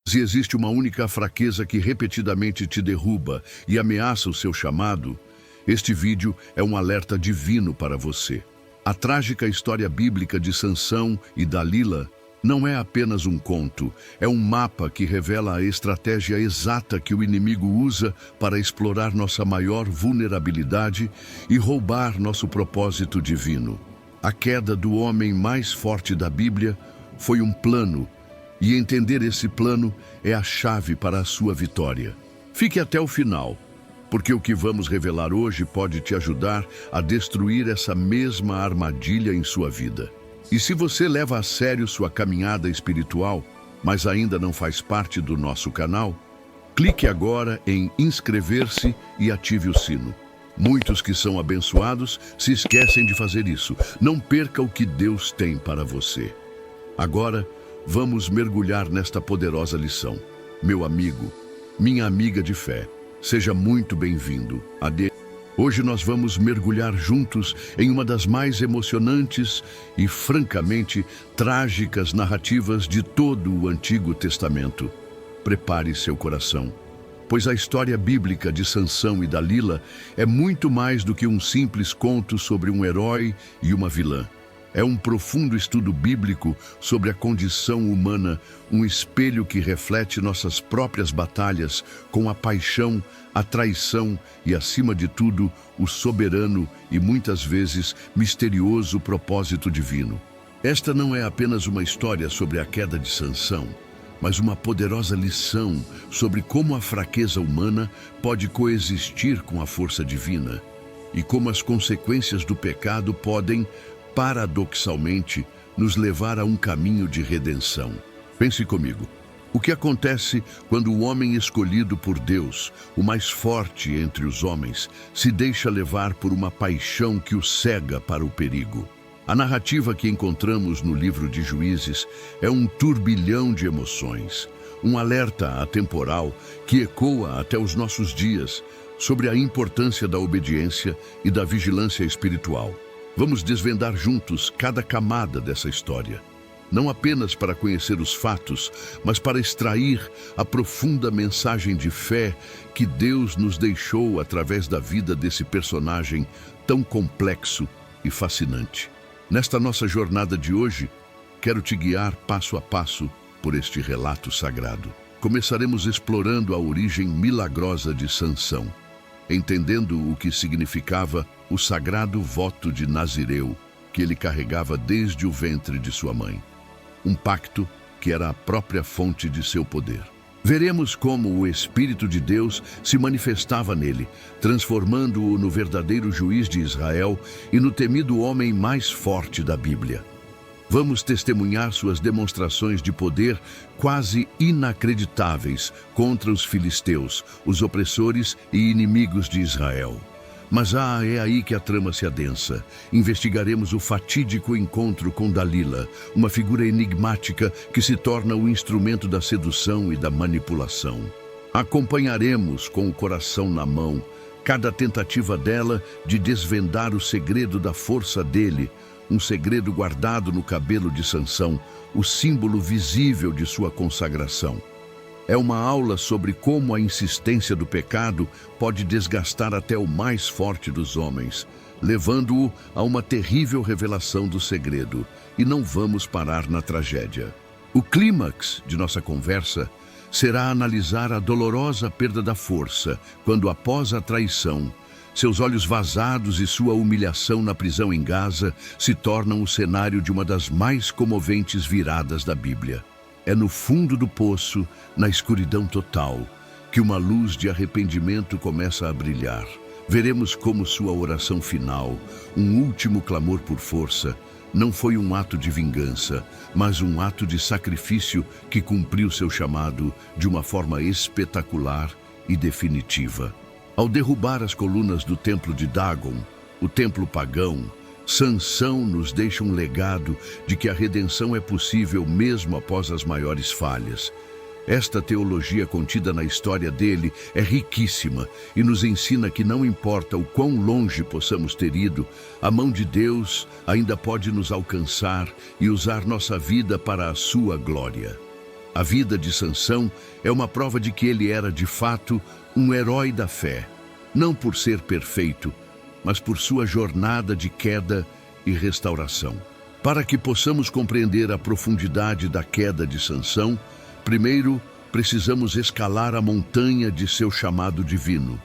Se existe uma única fraqueza que repetidamente te derruba e ameaça o seu chamado, este vídeo é um alerta divino para você. A trágica história bíblica de Sansão e Dalila não é apenas um conto, é um mapa que revela a estratégia exata que o inimigo usa para explorar nossa maior vulnerabilidade e roubar nosso propósito divino. A queda do homem mais forte da Bíblia foi um plano, e entender esse plano é a chave para a sua vitória. Fique até o final, porque o que vamos revelar hoje pode te ajudar a destruir essa mesma armadilha em sua vida. E se você leva a sério sua caminhada espiritual, mas ainda não faz parte do nosso canal, clique agora em inscrever-se e ative o sino. Muitos que são abençoados se esquecem de fazer isso. Não perca o que Deus tem para você. Agora, vamos mergulhar nesta poderosa lição. Meu amigo, minha amiga de fé, seja muito bem-vindo. Hoje nós vamos mergulhar juntos em uma das mais emocionantes e, francamente, trágicas narrativas de todo o Antigo Testamento. Prepare seu coração, pois a história bíblica de Sansão e Dalila é muito mais do que um simples conto sobre um herói e uma vilã. É um profundo estudo bíblico sobre a condição humana, um espelho que reflete nossas próprias batalhas com a paixão, a traição e, acima de tudo, o soberano e muitas vezes misterioso propósito divino. Esta não é apenas uma história sobre a queda de Sansão, mas uma poderosa lição sobre como a fraqueza humana pode coexistir com a força divina e como as consequências do pecado podem, paradoxalmente, nos levar a um caminho de redenção. Pense comigo. O que acontece quando o homem escolhido por Deus, o mais forte entre os homens, se deixa levar por uma paixão que o cega para o perigo? A narrativa que encontramos no livro de Juízes é um turbilhão de emoções, um alerta atemporal que ecoa até os nossos dias sobre a importância da obediência e da vigilância espiritual. Vamos desvendar juntos cada camada dessa história, não apenas para conhecer os fatos, mas para extrair a profunda mensagem de fé que Deus nos deixou através da vida desse personagem tão complexo e fascinante. Nesta nossa jornada de hoje, quero te guiar passo a passo por este relato sagrado. Começaremos explorando a origem milagrosa de Sansão, entendendo o que significava o sagrado voto de Nazireu, que ele carregava desde o ventre de sua mãe. Um pacto que era a própria fonte de seu poder. Veremos como o Espírito de Deus se manifestava nele, transformando-o no verdadeiro juiz de Israel e no temido homem mais forte da Bíblia. Vamos testemunhar suas demonstrações de poder quase inacreditáveis contra os filisteus, os opressores e inimigos de Israel. Mas é aí que a trama se adensa. Investigaremos o fatídico encontro com Dalila, uma figura enigmática que se torna o instrumento da sedução e da manipulação. Acompanharemos com o coração na mão cada tentativa dela de desvendar o segredo da força dele, um segredo guardado no cabelo de Sansão, o símbolo visível de sua consagração. É uma aula sobre como a insistência do pecado pode desgastar até o mais forte dos homens, levando-o a uma terrível revelação do segredo, e não vamos parar na tragédia. O clímax de nossa conversa será analisar a dolorosa perda da força, quando após a traição, seus olhos vazados e sua humilhação na prisão em Gaza se tornam o cenário de uma das mais comoventes viradas da Bíblia. É no fundo do poço, na escuridão total, que uma luz de arrependimento começa a brilhar. Veremos como sua oração final, um último clamor por força, não foi um ato de vingança, mas um ato de sacrifício que cumpriu seu chamado de uma forma espetacular e definitiva. Ao derrubar as colunas do templo de Dagon, o templo pagão, Sansão nos deixa um legado de que a redenção é possível mesmo após as maiores falhas. Esta teologia contida na história dele é riquíssima e nos ensina que não importa o quão longe possamos ter ido, a mão de Deus ainda pode nos alcançar e usar nossa vida para a sua glória. A vida de Sansão é uma prova de que ele era, de fato, um herói da fé, não por ser perfeito, mas por sua jornada de queda e restauração. Para que possamos compreender a profundidade da queda de Sansão, primeiro precisamos escalar a montanha de seu chamado divino,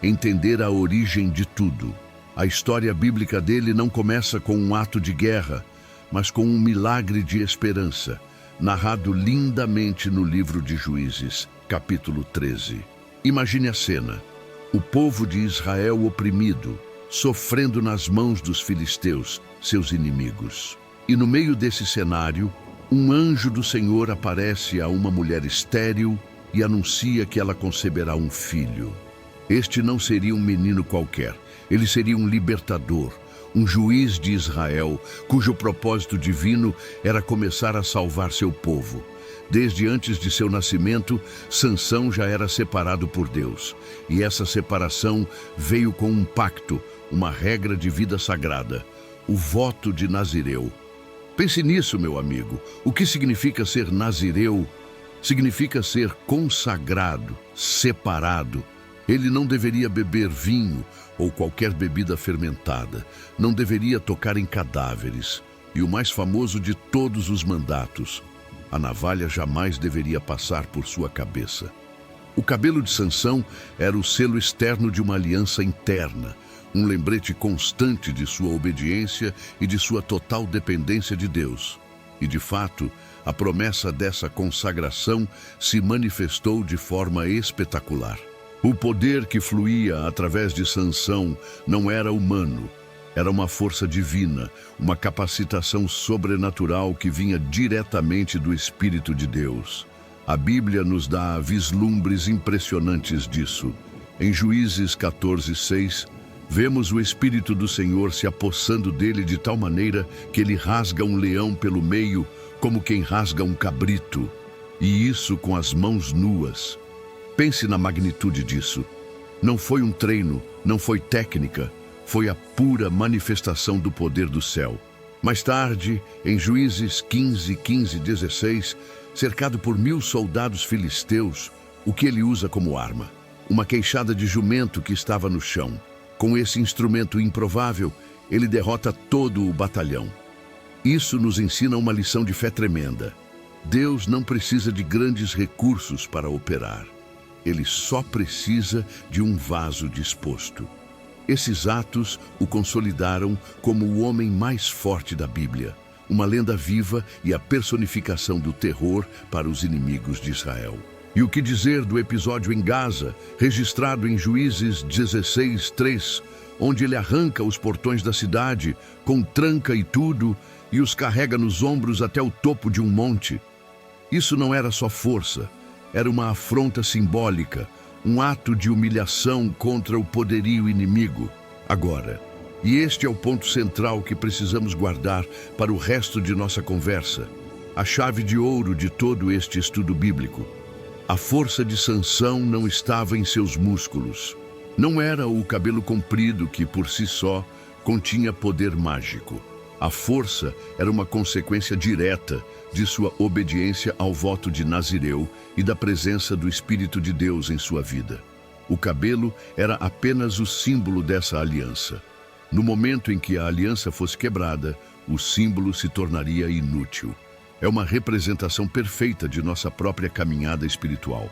entender a origem de tudo. A história bíblica dele não começa com um ato de guerra, mas com um milagre de esperança, narrado lindamente no livro de Juízes, capítulo 13. Imagine a cena: o povo de Israel oprimido, sofrendo nas mãos dos filisteus, seus inimigos. E no meio desse cenário, um anjo do Senhor aparece a uma mulher estéril e anuncia que ela conceberá um filho. Este não seria um menino qualquer, ele seria um libertador, um juiz de Israel, cujo propósito divino era começar a salvar seu povo. Desde antes de seu nascimento, Sansão já era separado por Deus, e essa separação veio com um pacto, uma regra de vida sagrada, o voto de Nazireu. Pense nisso, meu amigo. O que significa ser Nazireu? Significa ser consagrado, separado. Ele não deveria beber vinho ou qualquer bebida fermentada, não deveria tocar em cadáveres. E o mais famoso de todos os mandatos: a navalha jamais deveria passar por sua cabeça. O cabelo de Sansão era o selo externo de uma aliança interna, um lembrete constante de sua obediência e de sua total dependência de Deus. E, de fato, a promessa dessa consagração se manifestou de forma espetacular. O poder que fluía através de Sansão não era humano, era uma força divina, uma capacitação sobrenatural que vinha diretamente do Espírito de Deus. A Bíblia nos dá vislumbres impressionantes disso. Em Juízes 14:6, vemos o Espírito do Senhor se apossando dele de tal maneira que ele rasga um leão pelo meio, como quem rasga um cabrito, e isso com as mãos nuas. Pense na magnitude disso. Não foi um treino, não foi técnica, foi a pura manifestação do poder do céu. Mais tarde, em Juízes 15:16, cercado por 1000 soldados filisteus, o que ele usa como arma? Uma queixada de jumento que estava no chão. Com esse instrumento improvável, ele derrota todo o batalhão. Isso nos ensina uma lição de fé tremenda. Deus não precisa de grandes recursos para operar. Ele só precisa de um vaso disposto. Esses atos o consolidaram como o homem mais forte da Bíblia, uma lenda viva e a personificação do terror para os inimigos de Israel. E o que dizer do episódio em Gaza, registrado em Juízes 16:3, onde ele arranca os portões da cidade, com tranca e tudo, e os carrega nos ombros até o topo de um monte? Isso não era só força, era uma afronta simbólica, um ato de humilhação contra o poderio inimigo. Agora, e este é o ponto central que precisamos guardar para o resto de nossa conversa, a chave de ouro de todo este estudo bíblico. A força de Sansão não estava em seus músculos. Não era o cabelo comprido que, por si só, continha poder mágico. A força era uma consequência direta de sua obediência ao voto de Nazireu e da presença do Espírito de Deus em sua vida. O cabelo era apenas o símbolo dessa aliança. No momento em que a aliança fosse quebrada, o símbolo se tornaria inútil. É uma representação perfeita de nossa própria caminhada espiritual.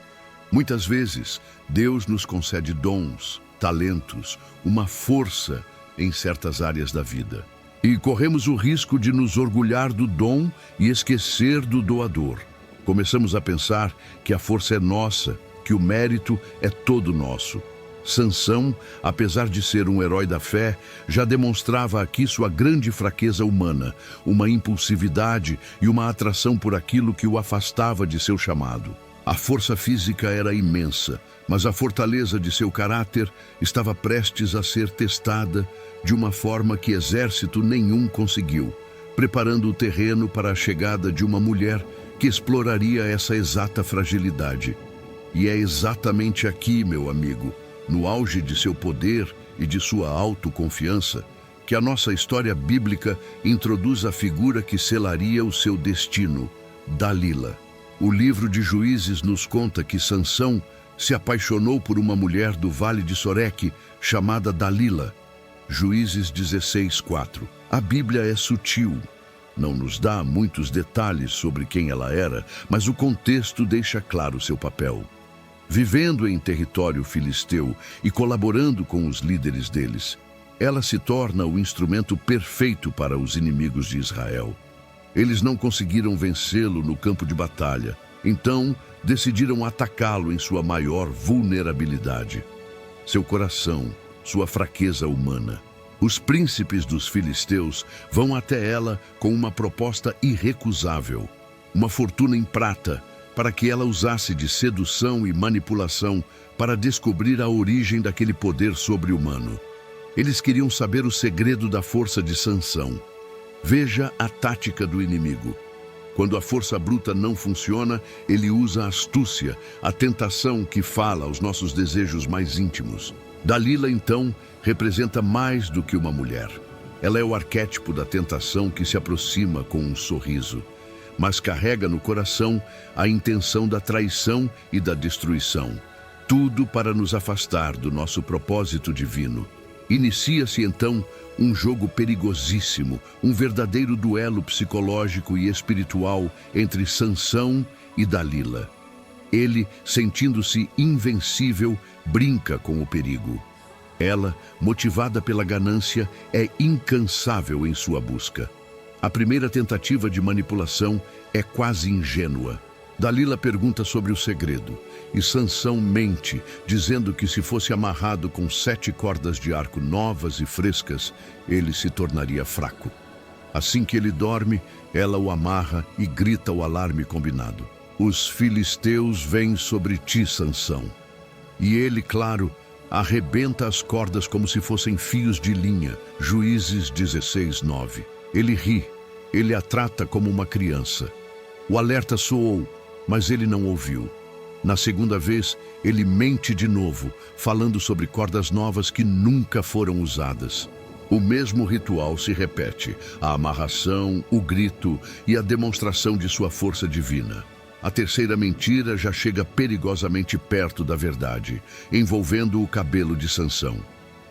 Muitas vezes, Deus nos concede dons, talentos, uma força em certas áreas da vida. E corremos o risco de nos orgulhar do dom e esquecer do doador. Começamos a pensar que a força é nossa, que o mérito é todo nosso. Sansão, apesar de ser um herói da fé, já demonstrava aqui sua grande fraqueza humana, uma impulsividade e uma atração por aquilo que o afastava de seu chamado. A força física era imensa, mas a fortaleza de seu caráter estava prestes a ser testada de uma forma que exército nenhum conseguiu, preparando o terreno para a chegada de uma mulher que exploraria essa exata fragilidade. E é exatamente aqui, meu amigo, no auge de seu poder e de sua autoconfiança, que a nossa história bíblica introduz a figura que selaria o seu destino, Dalila. O livro de Juízes nos conta que Sansão se apaixonou por uma mulher do vale de Soreque chamada Dalila. Juízes 16:4. A Bíblia é sutil. Não nos dá muitos detalhes sobre quem ela era, mas o contexto deixa claro seu papel. Vivendo em território filisteu e colaborando com os líderes deles, ela se torna o instrumento perfeito para os inimigos de Israel. Eles não conseguiram vencê-lo no campo de batalha, então decidiram atacá-lo em sua maior vulnerabilidade. Seu coração, sua fraqueza humana. Os príncipes dos filisteus vão até ela com uma proposta irrecusável, uma fortuna em prata, para que ela usasse de sedução e manipulação para descobrir a origem daquele poder sobre-humano. Eles queriam saber o segredo da força de Sansão. Veja a tática do inimigo. Quando a força bruta não funciona, ele usa a astúcia, a tentação que fala aos nossos desejos mais íntimos. Dalila, então, representa mais do que uma mulher. Ela é o arquétipo da tentação que se aproxima com um sorriso, mas carrega no coração a intenção da traição e da destruição. Tudo para nos afastar do nosso propósito divino. Inicia-se, então, um jogo perigosíssimo, um verdadeiro duelo psicológico e espiritual entre Sansão e Dalila. Ele, sentindo-se invencível, brinca com o perigo. Ela, motivada pela ganância, é incansável em sua busca. A primeira tentativa de manipulação é quase ingênua. Dalila pergunta sobre o segredo, e Sansão mente, dizendo que se fosse amarrado com 7 cordas de arco novas e frescas, ele se tornaria fraco. Assim que ele dorme, ela o amarra e grita o alarme combinado. Os filisteus vêm sobre ti, Sansão. E ele, claro, arrebenta as cordas como se fossem fios de linha. Juízes 16:9. Ele ri, ele a trata como uma criança. O alerta soou, mas ele não ouviu. Na segunda vez, ele mente de novo, falando sobre cordas novas que nunca foram usadas. O mesmo ritual se repete, a amarração, o grito e a demonstração de sua força divina. A terceira mentira já chega perigosamente perto da verdade, envolvendo o cabelo de Sansão.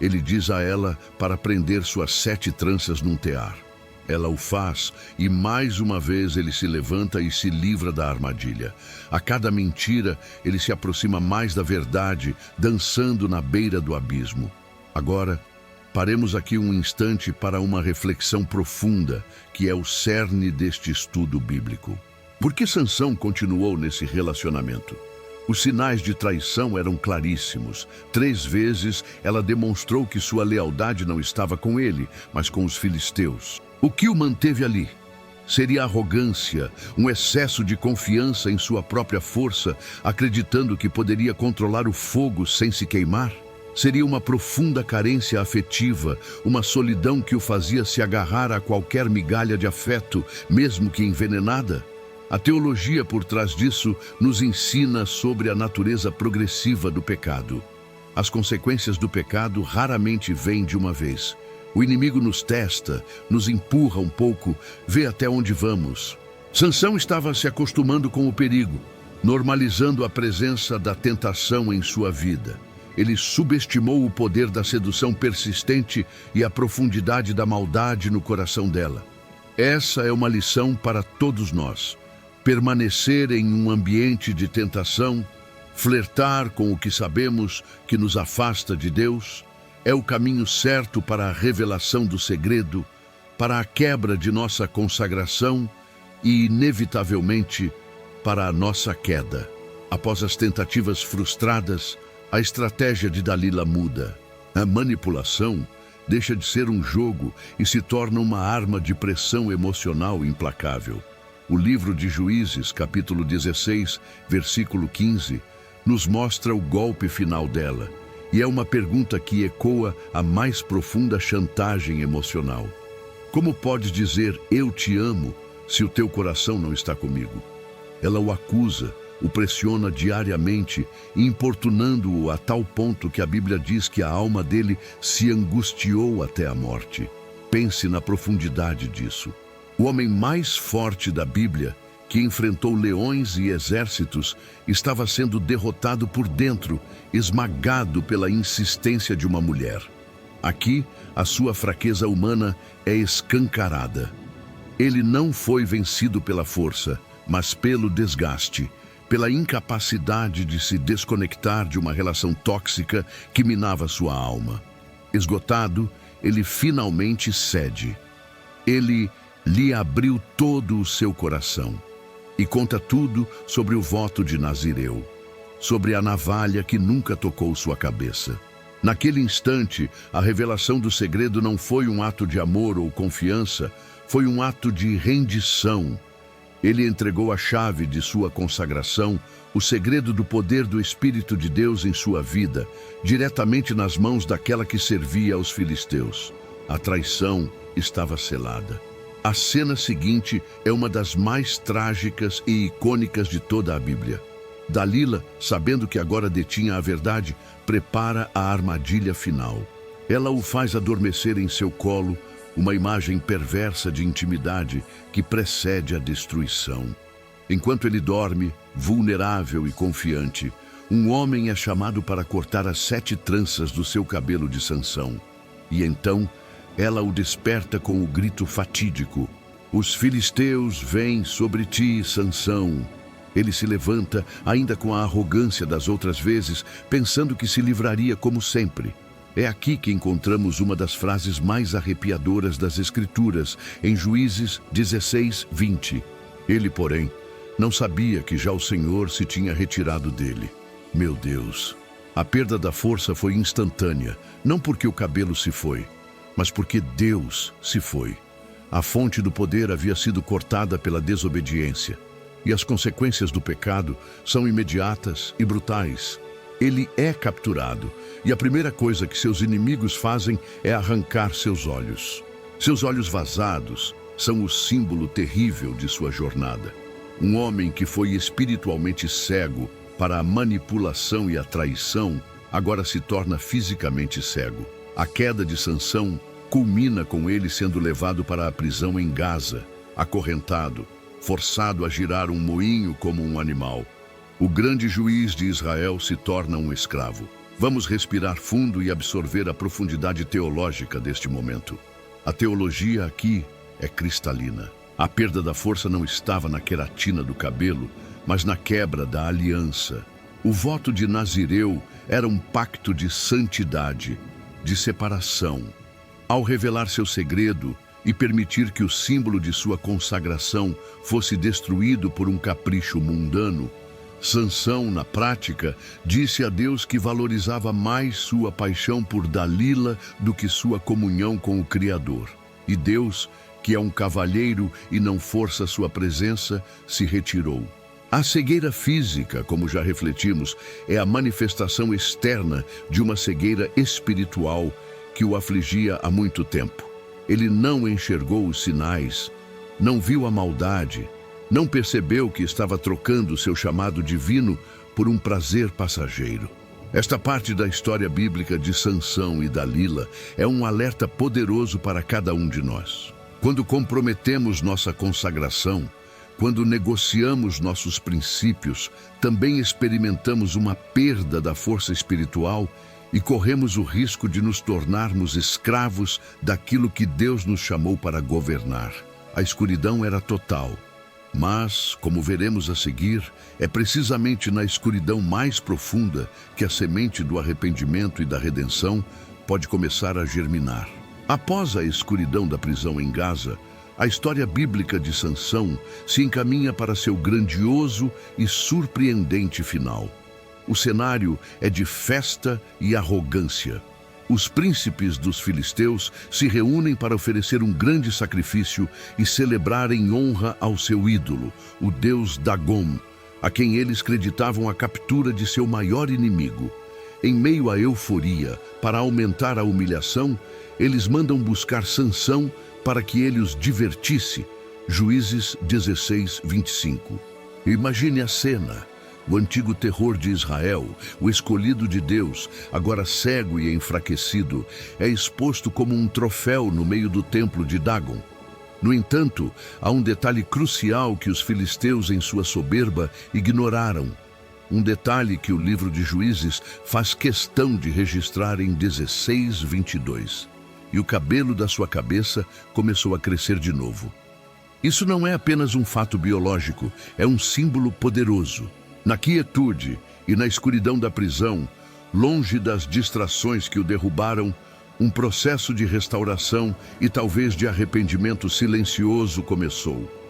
Ele diz a ela para prender suas 7 tranças num tear. Ela o faz e mais uma vez ele se levanta e se livra da armadilha. A cada mentira, ele se aproxima mais da verdade, dançando na beira do abismo. Agora, paremos aqui um instante para uma reflexão profunda, que é o cerne deste estudo bíblico. Por que Sansão continuou nesse relacionamento? Os sinais de traição eram claríssimos. 3 vezes ela demonstrou que sua lealdade não estava com ele, mas com os filisteus. O que o manteve ali? Seria arrogância, um excesso de confiança em sua própria força, acreditando que poderia controlar o fogo sem se queimar? Seria uma profunda carência afetiva, uma solidão que o fazia se agarrar a qualquer migalha de afeto, mesmo que envenenada? A teologia por trás disso nos ensina sobre a natureza progressiva do pecado. As consequências do pecado raramente vêm de uma vez. O inimigo nos testa, nos empurra um pouco, vê até onde vamos. Sansão estava se acostumando com o perigo, normalizando a presença da tentação em sua vida. Ele subestimou o poder da sedução persistente e a profundidade da maldade no coração dela. Essa é uma lição para todos nós. Permanecer em um ambiente de tentação, flertar com o que sabemos que nos afasta de Deus, é o caminho certo para a revelação do segredo, para a quebra de nossa consagração e, inevitavelmente, para a nossa queda. Após as tentativas frustradas, a estratégia de Dalila muda. A manipulação deixa de ser um jogo e se torna uma arma de pressão emocional implacável. O livro de Juízes, capítulo 16, versículo 15, nos mostra o golpe final dela. E é uma pergunta que ecoa a mais profunda chantagem emocional. Como podes dizer, eu te amo, se o teu coração não está comigo? Ela o acusa, o pressiona diariamente, importunando-o a tal ponto que a Bíblia diz que a alma dele se angustiou até a morte. Pense na profundidade disso. O homem mais forte da Bíblia que enfrentou leões e exércitos, estava sendo derrotado por dentro, esmagado pela insistência de uma mulher. Aqui, a sua fraqueza humana é escancarada. Ele não foi vencido pela força, mas pelo desgaste, pela incapacidade de se desconectar de uma relação tóxica que minava sua alma. Esgotado, ele finalmente cede. Ele lhe abriu todo o seu coração e conta tudo sobre o voto de Nazireu, sobre a navalha que nunca tocou sua cabeça. Naquele instante, a revelação do segredo não foi um ato de amor ou confiança, foi um ato de rendição. Ele entregou a chave de sua consagração, o segredo do poder do Espírito de Deus em sua vida, diretamente nas mãos daquela que servia aos filisteus. A traição estava selada. A cena seguinte é uma das mais trágicas e icônicas de toda a Bíblia. Dalila, sabendo que agora detinha a verdade, prepara a armadilha final. Ela o faz adormecer em seu colo, uma imagem perversa de intimidade que precede a destruição. Enquanto ele dorme, vulnerável e confiante, um homem é chamado para cortar as 7 tranças do seu cabelo de Sansão. E então, ela o desperta com o grito fatídico: "Os filisteus vêm sobre ti, Sansão." Ele se levanta, ainda com a arrogância das outras vezes, pensando que se livraria como sempre. É aqui que encontramos uma das frases mais arrepiadoras das Escrituras, em Juízes 16, 20. Ele, porém, não sabia que já o Senhor se tinha retirado dele. Meu Deus! A perda da força foi instantânea, não porque o cabelo se foi, mas porque Deus se foi. A fonte do poder havia sido cortada pela desobediência, e as consequências do pecado são imediatas e brutais. Ele é capturado, e a primeira coisa que seus inimigos fazem é arrancar seus olhos. Seus olhos vazados são o símbolo terrível de sua jornada. Um homem que foi espiritualmente cego para a manipulação e a traição, agora se torna fisicamente cego. A queda de Sansão culmina com ele sendo levado para a prisão em Gaza, acorrentado, forçado a girar um moinho como um animal. O grande juiz de Israel se torna um escravo. Vamos respirar fundo e absorver a profundidade teológica deste momento. A teologia aqui é cristalina. A perda da força não estava na queratina do cabelo, mas na quebra da aliança. O voto de Nazireu era um pacto de santidade, de separação. Ao revelar seu segredo e permitir que o símbolo de sua consagração fosse destruído por um capricho mundano, Sansão, na prática, disse a Deus que valorizava mais sua paixão por Dalila do que sua comunhão com o Criador. E Deus, que é um cavalheiro e não força sua presença, se retirou. A cegueira física, como já refletimos, é a manifestação externa de uma cegueira espiritual que o afligia há muito tempo. Ele não enxergou os sinais, não viu a maldade, não percebeu que estava trocando seu chamado divino por um prazer passageiro. Esta parte da história bíblica de Sansão e Dalila é um alerta poderoso para cada um de nós. Quando comprometemos nossa consagração, quando negociamos nossos princípios, também experimentamos uma perda da força espiritual e corremos o risco de nos tornarmos escravos daquilo que Deus nos chamou para governar. A escuridão era total. Mas, como veremos a seguir, é precisamente na escuridão mais profunda que a semente do arrependimento e da redenção pode começar a germinar. Após a escuridão da prisão em Gaza, a história bíblica de Sansão se encaminha para seu grandioso e surpreendente final. O cenário é de festa e arrogância. Os príncipes dos filisteus se reúnem para oferecer um grande sacrifício e celebrar em honra ao seu ídolo, o deus Dagom, a quem eles creditavam a captura de seu maior inimigo. Em meio à euforia, para aumentar a humilhação, eles mandam buscar Sansão para que ele os divertisse. Juízes 16, 25. Imagine a cena. O antigo terror de Israel, o escolhido de Deus, agora cego e enfraquecido, é exposto como um troféu no meio do templo de Dagon. No entanto, há um detalhe crucial que os filisteus, em sua soberba, ignoraram. Um detalhe que o livro de Juízes faz questão de registrar em 16:22. E o cabelo da sua cabeça começou a crescer de novo. Isso não é apenas um fato biológico, é um símbolo poderoso. Na quietude e na escuridão da prisão, longe das distrações que o derrubaram, um processo de restauração e talvez de arrependimento silencioso começou.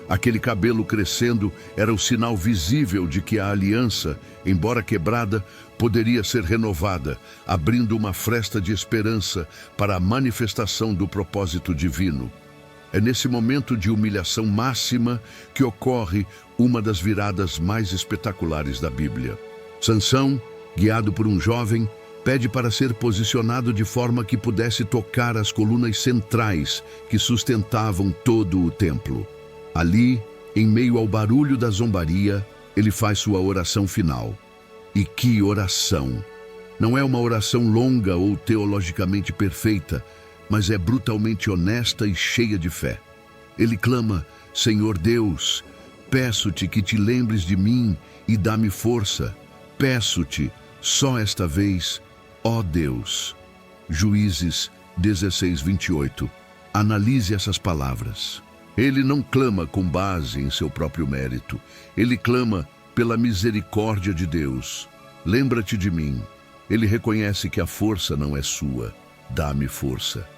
Aquele cabelo crescendo era o sinal visível de que a aliança, embora quebrada, poderia ser renovada, abrindo uma fresta de esperança para a manifestação do propósito divino. É nesse momento de humilhação máxima que ocorre uma das viradas mais espetaculares da Bíblia. Sansão, guiado por um jovem, pede para ser posicionado de forma que pudesse tocar as colunas centrais que sustentavam todo o templo. Ali, em meio ao barulho da zombaria, ele faz sua oração final. E que oração! Não é uma oração longa ou teologicamente perfeita, mas é brutalmente honesta e cheia de fé. Ele clama: Senhor Deus, peço-te que te lembres de mim e dá-me força. Peço-te, só esta vez, ó Deus. Juízes 16:28. Analise essas palavras. Ele não clama com base em seu próprio mérito. Ele clama pela misericórdia de Deus. Lembra-te de mim. Ele reconhece que a força não é sua. Dá-me força.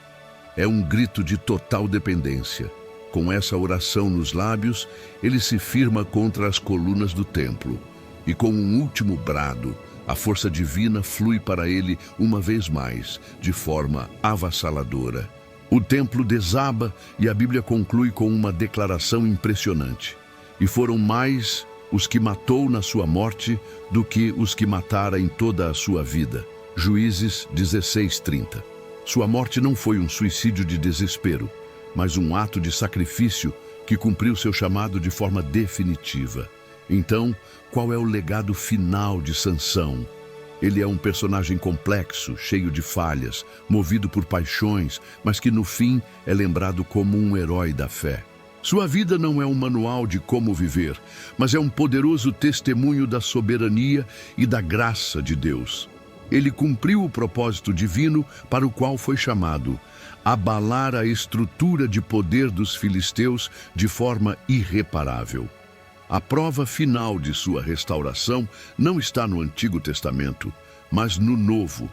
É um grito de total dependência. Com essa oração nos lábios, ele se firma contra as colunas do templo. E com um último brado, a força divina flui para ele uma vez mais, de forma avassaladora. O templo desaba e a Bíblia conclui com uma declaração impressionante. E foram mais os que matou na sua morte do que os que matara em toda a sua vida. Juízes 16:30. Sua morte não foi um suicídio de desespero, mas um ato de sacrifício que cumpriu seu chamado de forma definitiva. Então, qual é o legado final de Sansão? Ele é um personagem complexo, cheio de falhas, movido por paixões, mas que no fim é lembrado como um herói da fé. Sua vida não é um manual de como viver, mas é um poderoso testemunho da soberania e da graça de Deus. Ele cumpriu o propósito divino para o qual foi chamado: abalar a estrutura de poder dos filisteus de forma irreparável. A prova final de sua restauração não está no Antigo Testamento, mas no Novo.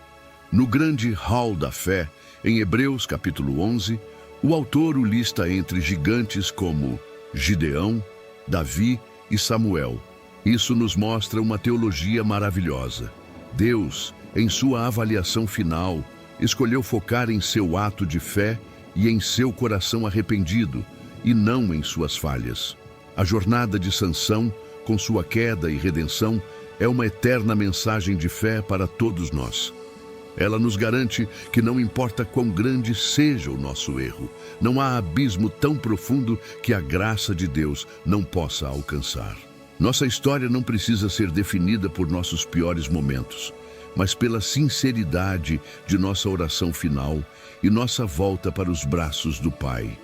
No grande hall da fé, em Hebreus capítulo 11, o autor o lista entre gigantes como Gideão, Davi e Samuel. Isso nos mostra uma teologia maravilhosa. Deus, em sua avaliação final, escolheu focar em seu ato de fé e em seu coração arrependido, e não em suas falhas. A jornada de Sansão, com sua queda e redenção, é uma eterna mensagem de fé para todos nós. Ela nos garante que não importa quão grande seja o nosso erro, não há abismo tão profundo que a graça de Deus não possa alcançar. Nossa história não precisa ser definida por nossos piores momentos, mas pela sinceridade de nossa oração final e nossa volta para os braços do Pai.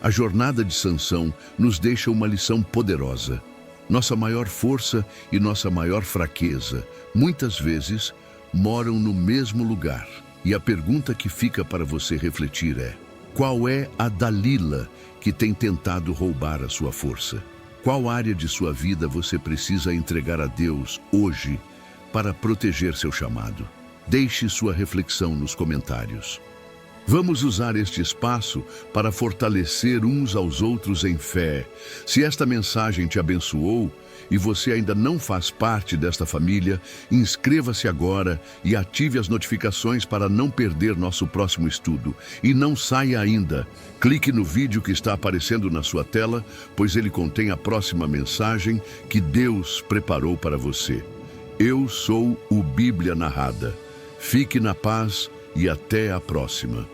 A jornada de Sansão nos deixa uma lição poderosa. Nossa maior força e nossa maior fraqueza, muitas vezes, moram no mesmo lugar. E a pergunta que fica para você refletir é: qual é a Dalila que tem tentado roubar a sua força? Qual área de sua vida você precisa entregar a Deus hoje para proteger seu chamado? Deixe sua reflexão nos comentários. Vamos usar este espaço para fortalecer uns aos outros em fé. Se esta mensagem te abençoou e você ainda não faz parte desta família, inscreva-se agora e ative as notificações para não perder nosso próximo estudo. E não saia ainda. Clique no vídeo que está aparecendo na sua tela, pois ele contém a próxima mensagem que Deus preparou para você. Eu sou o Bíblia Narrada. Fique na paz e até a próxima.